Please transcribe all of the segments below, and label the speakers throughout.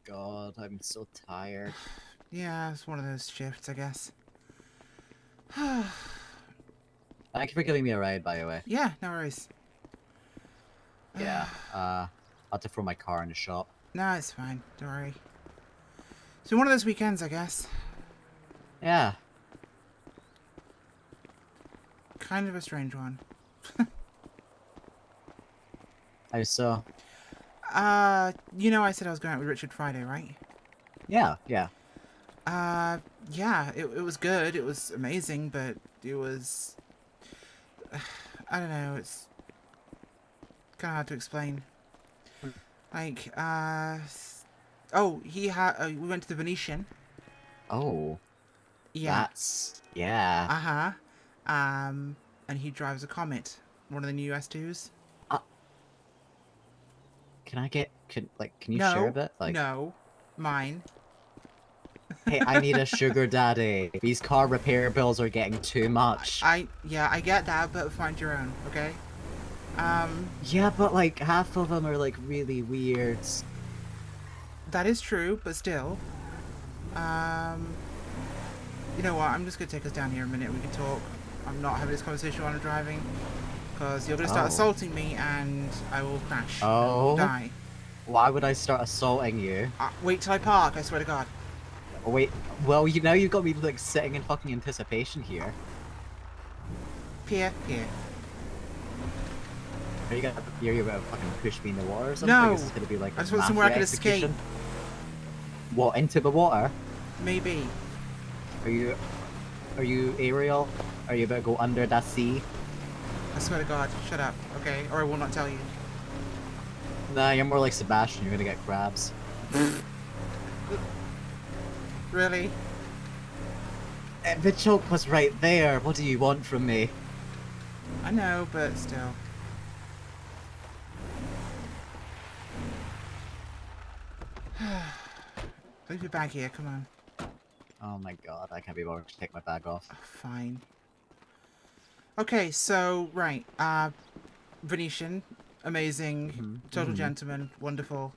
Speaker 1: god, I'm so tired.
Speaker 2: Yeah, it's one of those shifts, I guess.
Speaker 1: Thank you for giving me a ride, by the way.
Speaker 2: Yeah, no worries.
Speaker 1: Yeah, I had to throw my car in the shop.
Speaker 2: No, it's fine. Don't worry. So one of those weekends, I guess.
Speaker 1: Yeah.
Speaker 2: Kind of a strange one.
Speaker 1: How so?
Speaker 2: I said I was going out with Richard Friday, right?
Speaker 1: Yeah, yeah.
Speaker 2: Yeah, it was good. It was amazing, but it was... I don't know, it's kind of hard to explain. Like, Oh, we went to the Venetian.
Speaker 1: Oh.
Speaker 2: Yeah.
Speaker 1: Yeah.
Speaker 2: Uh-huh. And he drives a Comet. One of the new S2s.
Speaker 1: Can you share a bit? Like,
Speaker 2: No. Mine.
Speaker 1: hey, I need a sugar daddy. These car repair bills are getting too much.
Speaker 2: Yeah, I get that, but find your own, okay?
Speaker 1: Yeah, but like, half of them are like really weird.
Speaker 2: That is true, but still. You know what? I'm just gonna take us down here a minute. We can talk. I'm not having this conversation while I'm driving, because you're gonna start assaulting me, and I will crash.
Speaker 1: Oh.
Speaker 2: And die.
Speaker 1: Why would I start assaulting you?
Speaker 2: Wait till I park. I swear to God.
Speaker 1: Oh, wait. Well, you've got me like sitting in fucking anticipation here.
Speaker 2: Pierre.
Speaker 1: Are you gonna fucking push me in the water or something?
Speaker 2: No.
Speaker 1: Is this gonna be like
Speaker 2: I just want somewhere I can
Speaker 1: execution?
Speaker 2: escape.
Speaker 1: What, into the water?
Speaker 2: Maybe.
Speaker 1: Are you Ariel? Are you about to go under that sea?
Speaker 2: I swear to God. Shut up, okay? Or I will not tell you.
Speaker 1: Nah, you're more like Sebastian. You're gonna get crabs.
Speaker 2: Really?
Speaker 1: The choke was right there. What do you want from me?
Speaker 2: I know, but still. Leave your bag here, come on.
Speaker 1: Oh my god, I can't be bothered to take my bag off.
Speaker 2: Fine. Okay, so, right. Venetian. Amazing. Total gentleman. Wonderful.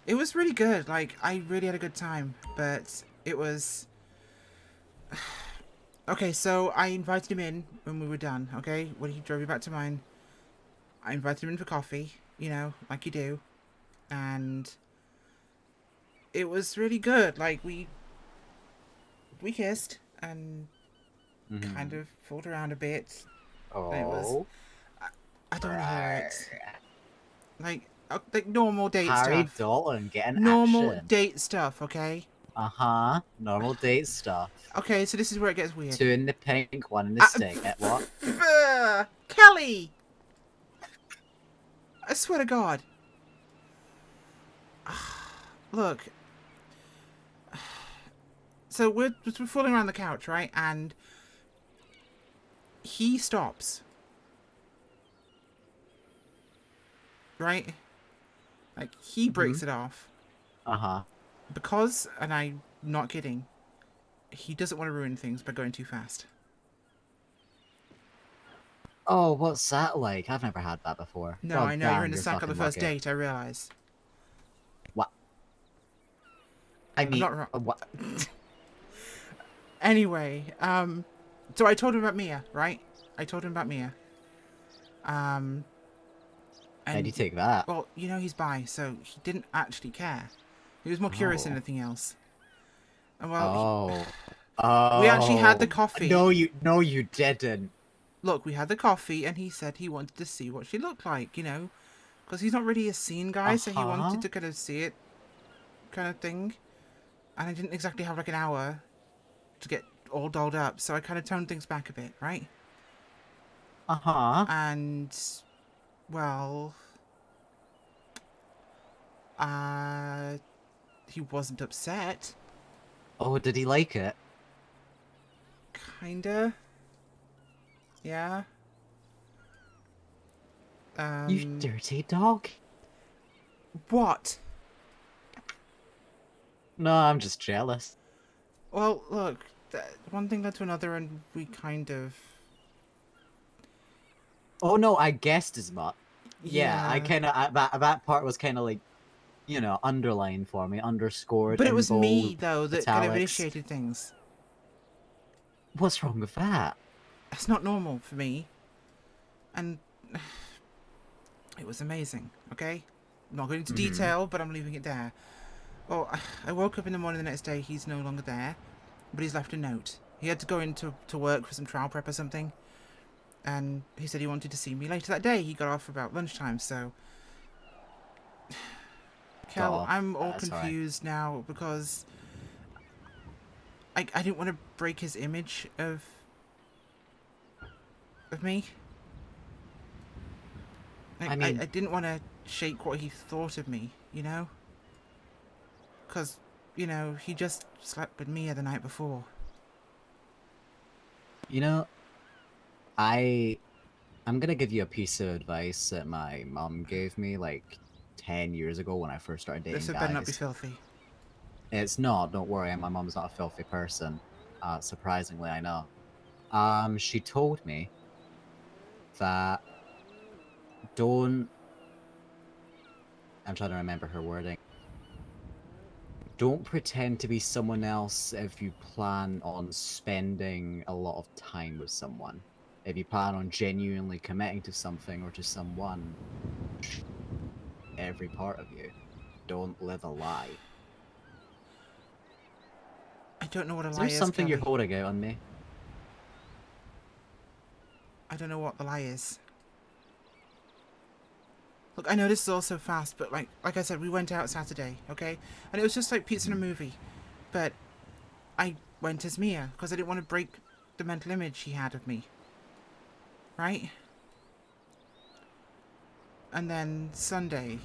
Speaker 2: It was really good. Like, I really had a good time. But it was... Okay, so I invited him in when we were done, okay? When he drove me back to mine. I invited him in for coffee, you know, like you do. And it was really good. Like, we kissed and kind of fooled around a bit.
Speaker 1: Oh.
Speaker 2: And it was... I don't want to hear it. Like normal date
Speaker 1: Harry
Speaker 2: stuff.
Speaker 1: Dalton getting
Speaker 2: Normal
Speaker 1: action.
Speaker 2: date stuff, okay?
Speaker 1: Normal date stuff.
Speaker 2: Okay, so this is where it gets weird.
Speaker 1: 2 in the pink, 1 in the stick. At what?
Speaker 2: Kelly! I swear to God. Look. So we're fooling around the couch, right? And he stops. Right? Like, he breaks it off. Because, and I'm not kidding, he doesn't want to ruin things by going too fast.
Speaker 1: Oh, what's that like? I've never had that before.
Speaker 2: No, I know, you're in the sack on the first date, I realise.
Speaker 1: What? I mean,
Speaker 2: I'm not wrong.
Speaker 1: what?
Speaker 2: Anyway, so I told him about Mia, right? I told him about Mia. And
Speaker 1: How do you take that?
Speaker 2: Well, you know he's bi, so he didn't actually care. He was more curious than anything else. And well, we actually had the coffee.
Speaker 1: No, you didn't.
Speaker 2: Look, we had the coffee, and he said he wanted to see what she looked like, you know, because he's not really a scene guy, so he wanted to kind of see it, kind of thing. And I didn't exactly have like an hour to get all dolled up, so I kind of toned things back a bit, right? And, well, he wasn't upset.
Speaker 1: Oh, did he like it?
Speaker 2: Kinda. Yeah.
Speaker 1: You dirty dog.
Speaker 2: What?
Speaker 1: No, I'm just jealous.
Speaker 2: Well, look, one thing led to another, and we kind of...
Speaker 1: Oh no, I guessed as much. Yeah, I
Speaker 2: Yeah.
Speaker 1: kind of that part was kind of like, you know, underlined for me, underscored
Speaker 2: But it
Speaker 1: in
Speaker 2: was me,
Speaker 1: bold,
Speaker 2: though, that kind of
Speaker 1: italics.
Speaker 2: initiated things.
Speaker 1: What's wrong with that?
Speaker 2: It's not normal for me. And it was amazing, okay? I'm not going into
Speaker 1: Mm-hmm.
Speaker 2: detail, but I'm leaving it there. Well, I woke up in the morning the next day, he's no longer there, but he's left a note. He had to go into work for some trial prep or something, and he said he wanted to see me later that day. He got off about lunchtime, so...
Speaker 1: Got
Speaker 2: Kel,
Speaker 1: off.
Speaker 2: I'm all
Speaker 1: That's all right.
Speaker 2: confused now because I didn't want to break his image of me.
Speaker 1: I
Speaker 2: I
Speaker 1: mean,
Speaker 2: didn't want to shake what he thought of me, you know? Because, you know, he just slept with Mia the night before.
Speaker 1: you know, I I'm gonna give you a piece of advice that my mom gave me like 10 years ago when I first started
Speaker 2: This
Speaker 1: dating
Speaker 2: had better not be
Speaker 1: guys.
Speaker 2: filthy.
Speaker 1: It's not, don't worry, my mom's not a filthy person. Surprisingly, I know. She told me that don't, I'm trying to remember her wording. Don't pretend to be someone else if you plan on spending a lot of time with someone. If you plan on genuinely committing to something or to someone, every part of you. Don't live a lie.
Speaker 2: I don't know what a
Speaker 1: Is
Speaker 2: lie
Speaker 1: there
Speaker 2: is,
Speaker 1: something you're
Speaker 2: Kelly.
Speaker 1: holding out on me?
Speaker 2: I don't know what the lie is. Look, I know this is all so fast, but like I said, we went out Saturday, okay? And it was just like pizza and a movie. But I went as Mia because I didn't want to break the mental image he had of me. Right? And then Sunday.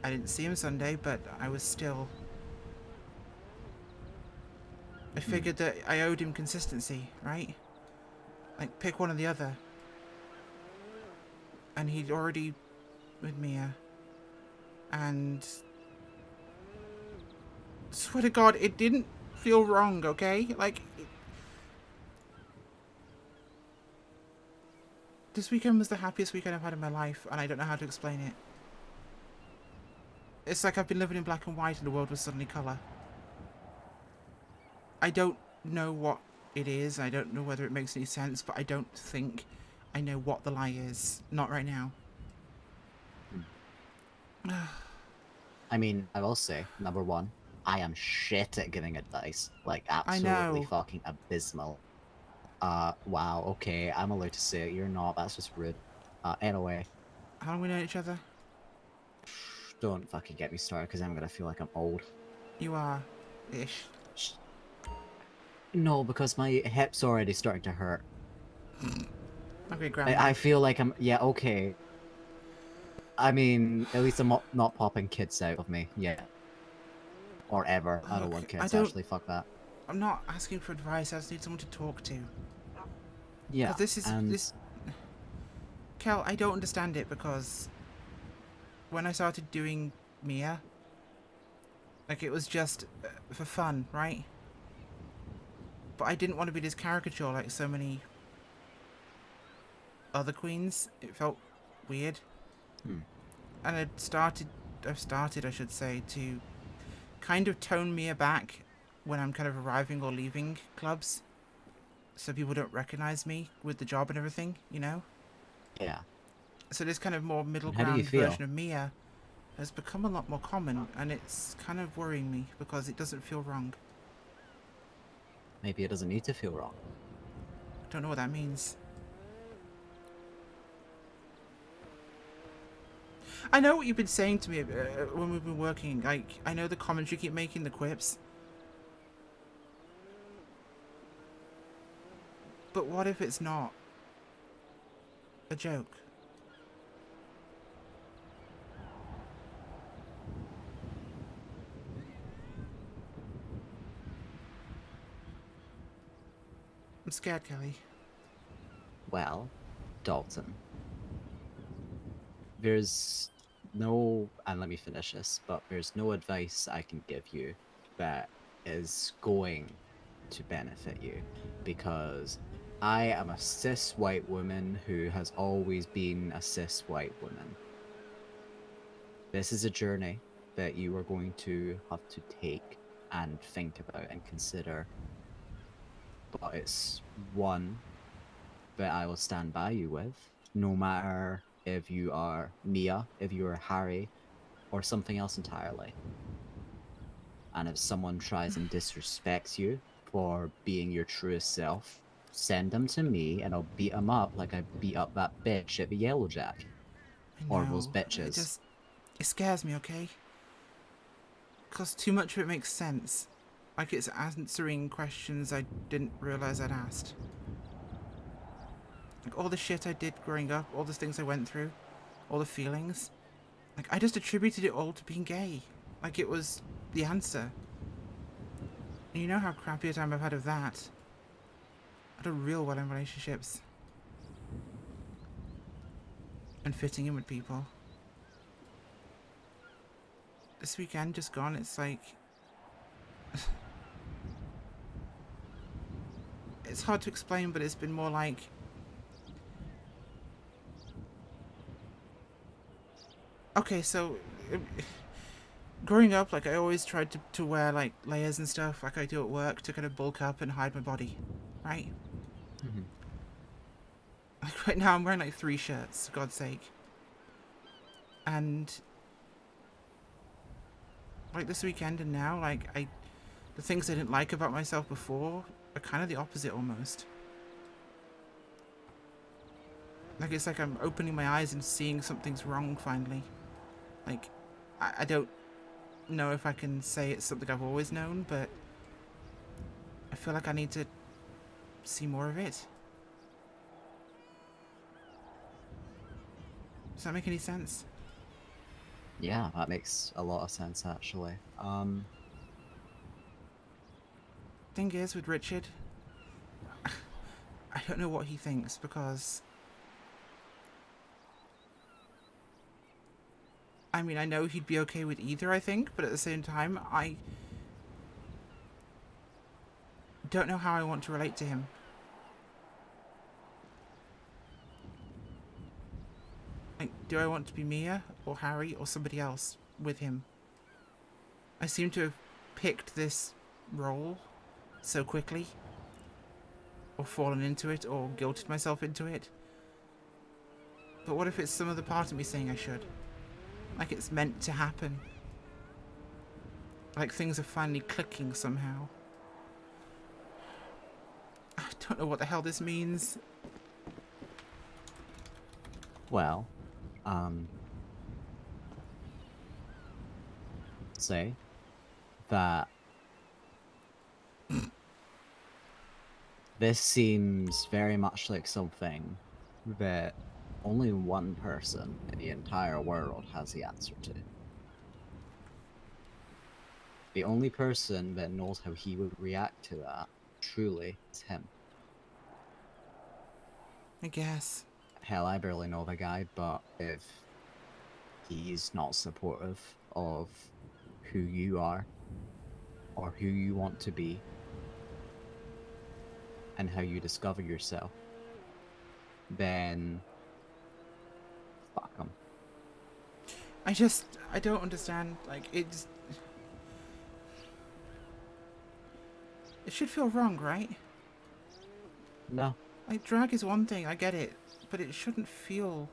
Speaker 2: I didn't see him Sunday, but I was still... I figured that I owed him consistency, right? Like, pick one or the other. And he'd already with Mia. And... swear to God, it didn't feel wrong, okay? Like... this weekend was the happiest weekend I've had in my life, and I don't know how to explain it. It's like I've been living in black and white and the world was suddenly colour. I don't know what it is. I don't know whether it makes any sense, but I don't think I know what the lie is. Not right now.
Speaker 1: I mean, I will say, number one, I am shit at giving advice. Like,
Speaker 2: I
Speaker 1: absolutely
Speaker 2: know.
Speaker 1: fucking abysmal. Wow, okay, I'm allowed to say it. You're not, that's just rude. Anyway,
Speaker 2: How long we know each other?
Speaker 1: don't fucking get me started because I'm gonna feel like I'm old.
Speaker 2: You are. Ish.
Speaker 1: No, because my hip's already starting to hurt.
Speaker 2: Okay, grandma.
Speaker 1: I feel like I'm, yeah, okay. I mean, at least I'm not popping kids out of me yet. Or ever. I don't
Speaker 2: Look,
Speaker 1: want kids, actually, fuck that.
Speaker 2: I'm not asking for advice. I just need someone to talk to.
Speaker 1: Yeah,
Speaker 2: Because this is...
Speaker 1: and...
Speaker 2: this... Kel, I don't understand it because... when I started doing Mia... like, it was just for fun, right? But I didn't want to be this caricature like so many other queens. It felt weird. And I've started, I should say, to kind of tone Mia back when I'm kind of arriving or leaving clubs. So people don't recognize me with the job and everything, you know?
Speaker 1: Yeah.
Speaker 2: So this kind of more middle
Speaker 1: How do you
Speaker 2: ground
Speaker 1: feel?
Speaker 2: version of Mia has become a lot more common, and it's kind of worrying me because it doesn't feel wrong.
Speaker 1: Maybe it doesn't need to feel wrong.
Speaker 2: I don't know what that means. I know what you've been saying to me when we've been working. Like, I know the comments you keep making, the quips. But what if it's not a joke? I'm scared, Kelly.
Speaker 1: Well, Dalton. There's no, and let me finish this, but there's no advice I can give you that is going to benefit you because I am a cis white woman who has always been a cis white woman. This is a journey that you are going to have to take and think about and consider. But it's one that I will stand by you with, no matter if you are Mia, if you are Harry, or something else entirely. And if someone tries and disrespects you for being your truest self, send them to me and I'll beat them up like I beat up that bitch at the Yellow Jack.
Speaker 2: I
Speaker 1: Or those
Speaker 2: know.
Speaker 1: bitches.
Speaker 2: It scares me, okay? Because too much of it makes sense. Like it's answering questions I didn't realise I'd asked. Like all the shit I did growing up, all the things I went through, all the feelings. Like I just attributed it all to being gay. Like it was the answer. And you know how crappy a time I've had of that. I had a real well in relationships. And fitting in with people. This weekend just gone, it's like... it's hard to explain, but it's been more like... Okay, so... growing up, like, I always tried to wear, like, layers and stuff, like I do at work, to kind of bulk up and hide my body, right?
Speaker 1: Mm-hmm.
Speaker 2: Like, right now I'm wearing, like, 3 shirts, for God's sake. And... like, this weekend and now, like, the things I didn't like about myself before are kind of the opposite, almost. Like, it's like I'm opening my eyes and seeing something's wrong, finally. Like, I don't know if I can say it's something I've always known, but I feel like I need to see more of it. Does that make any sense?
Speaker 1: Yeah, that makes a lot of sense, actually.
Speaker 2: Thing is, with Richard, I don't know what he thinks, because... I mean, I know he'd be okay with either, I think, but at the same time, I don't know how I want to relate to him. Like, do I want to be Mia, or Harry, or somebody else with him? I seem to have picked this role so quickly, or fallen into it, or guilted myself into it. But what if it's some other part of me saying I should? Like it's meant to happen. Like things are finally clicking somehow. I don't know what the hell this means.
Speaker 1: Well, say that this seems very much like something that only one person in the entire world has the answer to. The only person that knows how he would react to that, truly, is him.
Speaker 2: I guess.
Speaker 1: Hell, I barely know the guy, but if he's not supportive of who you are, or who you want to be, and how you discover yourself, then fuck him.
Speaker 2: I don't understand. Like, it should feel wrong, right?
Speaker 1: No.
Speaker 2: Like, drag is one thing, I get it, but it shouldn't feel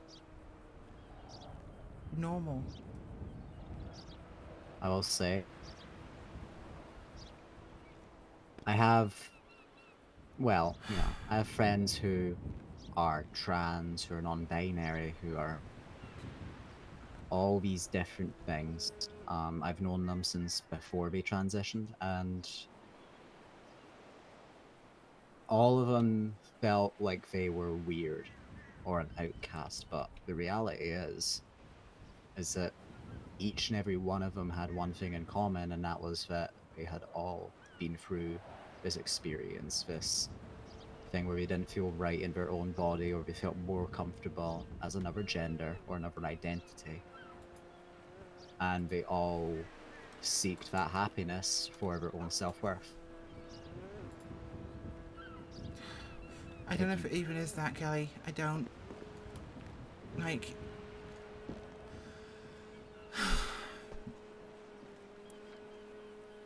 Speaker 2: normal.
Speaker 1: I will say, I have friends who are trans, who are non-binary, who are all these different things. I've known them since before they transitioned, and all of them felt like they were weird or an outcast, but the reality is that each and every one of them had one thing in common, and that was that they had all been through this experience, this thing where they didn't feel right in their own body, or they felt more comfortable as another gender or another identity. And they all seeked that happiness for their own self-worth.
Speaker 2: I don't know if it even is that, Kelly. I don't. Like...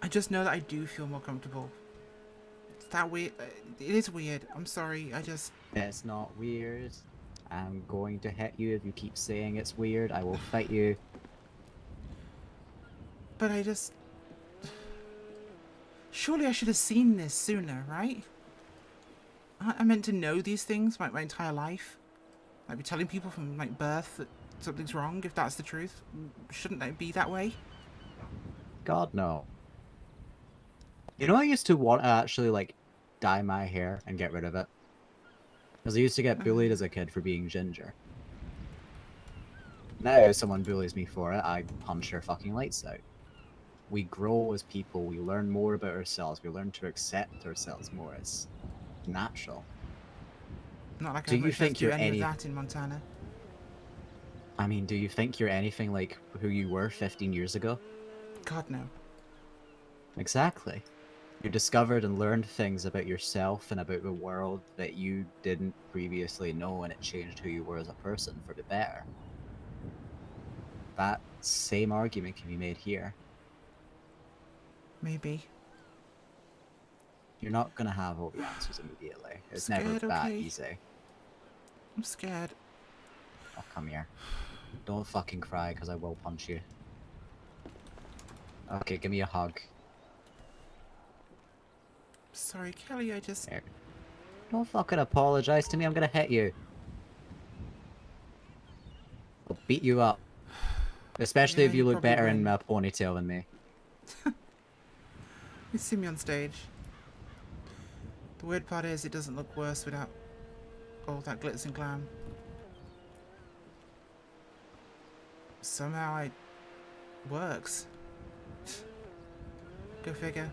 Speaker 2: I just know that I do feel more comfortable. It's that weird. It is weird. I'm sorry. I just...
Speaker 1: It's not weird. I'm going to hit you if you keep saying it's weird. I will fight you.
Speaker 2: But I just... Surely I should have seen this sooner, right? I meant to know these things my entire life. Like, be telling people from, like, birth that something's wrong, if that's the truth. Shouldn't it be that way?
Speaker 1: God, no. You know, I used to want to actually, like, dye my hair and get rid of it. Because I used to get bullied as a kid for being ginger. Now, if someone bullies me for it, I punch their fucking lights out. We grow as people, we learn more about ourselves, we learn to accept ourselves more. It's natural.
Speaker 2: Not like
Speaker 1: Do
Speaker 2: I
Speaker 1: you
Speaker 2: much
Speaker 1: think
Speaker 2: do
Speaker 1: you're
Speaker 2: any of that in Montana.
Speaker 1: I mean, do you think you're anything like who you were 15 years ago?
Speaker 2: God, no.
Speaker 1: Exactly. You discovered and learned things about yourself and about the world that you didn't previously know, and it changed who you were as a person for the better. That same argument can be made here.
Speaker 2: Maybe.
Speaker 1: You're not gonna have all the answers immediately. It's
Speaker 2: Scared,
Speaker 1: never that
Speaker 2: okay.
Speaker 1: easy.
Speaker 2: I'm scared.
Speaker 1: Oh, come here. Don't fucking cry, because I will punch you. Okay, give me a hug.
Speaker 2: Sorry, Kelly, I just...
Speaker 1: Here. Don't fucking apologize to me, I'm gonna hit you. I'll beat you up. Especially
Speaker 2: Yeah,
Speaker 1: if you look
Speaker 2: probably
Speaker 1: better
Speaker 2: win.
Speaker 1: in a ponytail than me.
Speaker 2: You see me on stage. The weird part is it doesn't look worse without all that glitz and glam. Somehow it works. Go figure.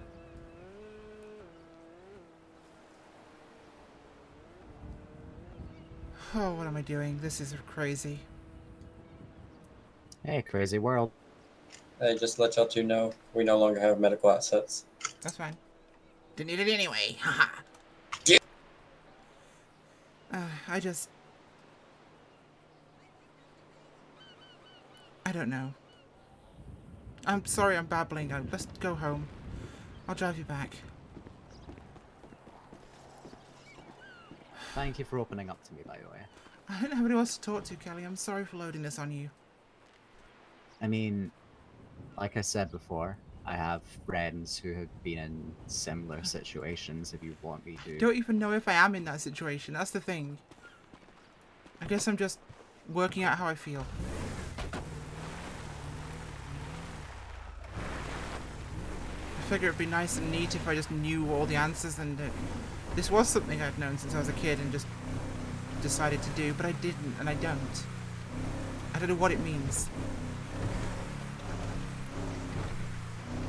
Speaker 2: Oh, what am I doing? This is crazy.
Speaker 1: Hey, crazy world.
Speaker 3: Hey, just to let y'all two know, we no longer have medical assets.
Speaker 2: That's fine. Didn't need it anyway. Haha.
Speaker 3: Yeah.
Speaker 2: I just... I don't know. I'm sorry I'm babbling. Let's go home. I'll drive you back.
Speaker 1: Thank you for opening up to me, by the way.
Speaker 2: I don't have anyone else to talk to, Kelly. I'm sorry for loading this on you.
Speaker 1: I mean, like I said before, I have friends who have been in similar situations if you want me to.
Speaker 2: I don't even know if I am in that situation. That's the thing. I guess I'm just working out how I feel. I figure it'd be nice and neat if I just knew all the answers, and this was something I'd known since I was a kid and just decided to do, but I didn't, and I don't. I don't know what it means.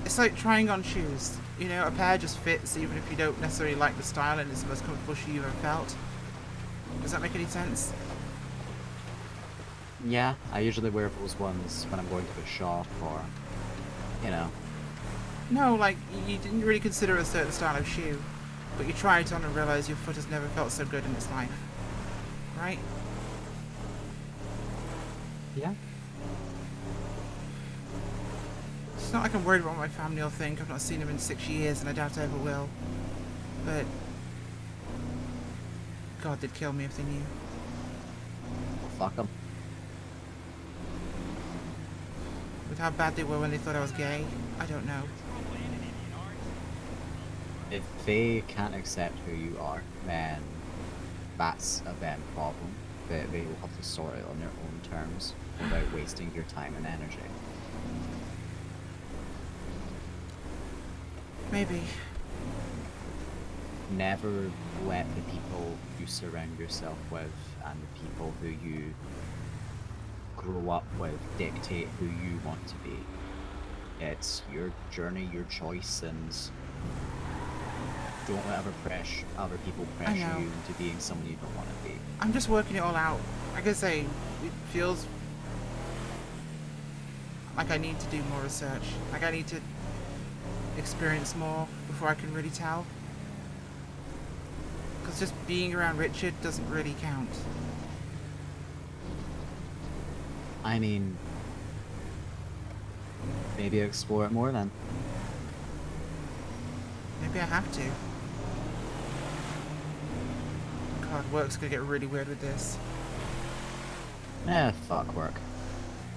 Speaker 2: It's like trying on shoes. You know, a pair just fits even if you don't necessarily like the style and it's the most comfortable shoe you've ever felt. Does that make any sense?
Speaker 1: Yeah, I usually wear those ones when I'm going to the shop or, you know.
Speaker 2: No, like, you didn't really consider a certain style of shoe, but you try it on and realise your foot has never felt so good in its life. Right?
Speaker 1: Yeah.
Speaker 2: It's not like I'm worried about what my family will think. I've not seen them in 6 years and I doubt I ever will. But God, they'd kill me if they knew.
Speaker 1: Well, fuck them.
Speaker 2: With how bad they were when they thought I was gay, I don't know.
Speaker 1: If they can't accept who you are, then that's a them problem. They will have to sort it on their own terms without wasting your time and energy.
Speaker 2: Maybe.
Speaker 1: Never let the people you surround yourself with and the people who you grow up with dictate who you want to be. It's your journey, your choice, and don't let other people pressure you into being someone you don't want to be.
Speaker 2: I'm just working it all out. Like I say, it feels like I need to do more research. Like I need to experience more before I can really tell. Because just being around Richard doesn't really count.
Speaker 1: I mean, maybe explore it more then.
Speaker 2: Maybe I have to. God, work's gonna get really weird with this.
Speaker 1: Fuck work.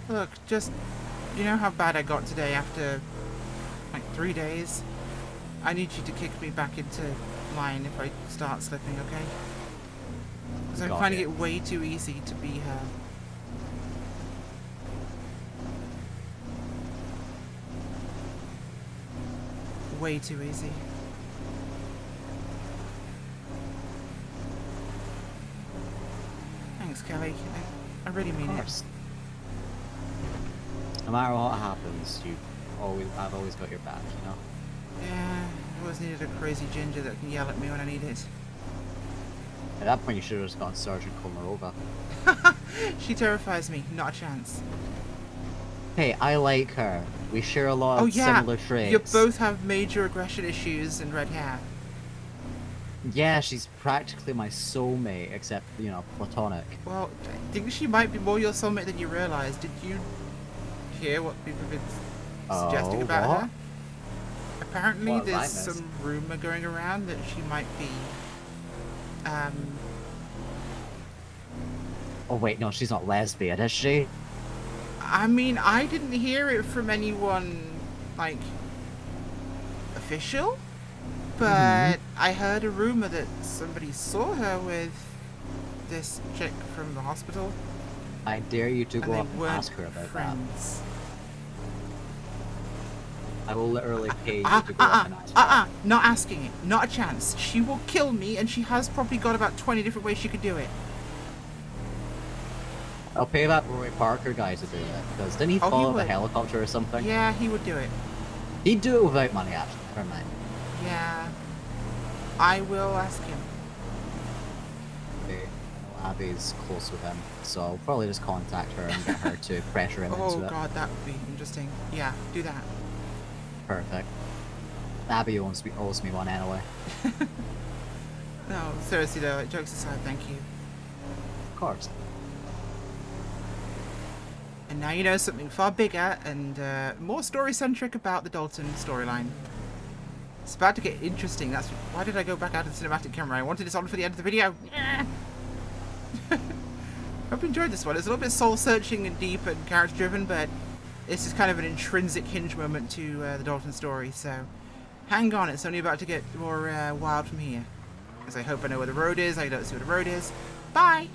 Speaker 2: Look, just... You know how bad I got today after, like, 3 days? I need you to kick me back into line if I start slipping, okay? Because I'm finding it way too easy to be her. Way too easy. Thanks, Kelly. I really mean it.
Speaker 1: No matter what happens, I've always got your back, you know?
Speaker 2: Yeah, I always needed a crazy ginger that can yell at me when I need it.
Speaker 1: At that point, you should have just gone Sergeant Komarova.
Speaker 2: She terrifies me. Not a chance.
Speaker 1: Hey, I like her. We share a lot of similar traits.
Speaker 2: You both have major aggression issues and red hair.
Speaker 1: Yeah, she's practically my soulmate, except, you know, platonic.
Speaker 2: Well, I think she might be more your soulmate than you realise. Did you hear what people have been suggesting about her? Apparently there's some rumour going around that she might be...
Speaker 1: Oh wait, no, she's not lesbian, is she?
Speaker 2: I mean, I didn't hear it from anyone, like, official, but I heard a rumour that somebody saw her with this chick from the hospital.
Speaker 1: I dare you to go
Speaker 2: and
Speaker 1: up and ask her about
Speaker 2: friends.
Speaker 1: that. I will literally pay you to go up and ask her.
Speaker 2: Not asking it. Not a chance. She will kill me, and she has probably got about 20 different ways she could do it.
Speaker 1: I'll pay that Roy Parker guy to do it, because didn't he fall off a helicopter or something?
Speaker 2: Yeah, he would do it.
Speaker 1: He'd do it without money, actually. Never mind.
Speaker 2: Yeah. I will ask him.
Speaker 1: Okay. I know Abby's close with him, so I'll probably just contact her and get her to pressure him into it.
Speaker 2: Oh god, that would be interesting. Yeah, do that.
Speaker 1: Perfect. Abby owes me one anyway.
Speaker 2: No, seriously though, like, jokes aside, thank you.
Speaker 1: Of course.
Speaker 2: And now you know something far bigger and more story-centric about the Dalton storyline. It's about to get interesting. That's why did I go back out of the cinematic camera? I wanted this on for the end of the video. Hope you enjoyed this one. It's a little bit soul-searching and deep and character-driven, but this is kind of an intrinsic hinge moment to the Dalton story. So hang on, it's only about to get more wild from here. Because I hope I know where the road is. I don't see where the road is. Bye!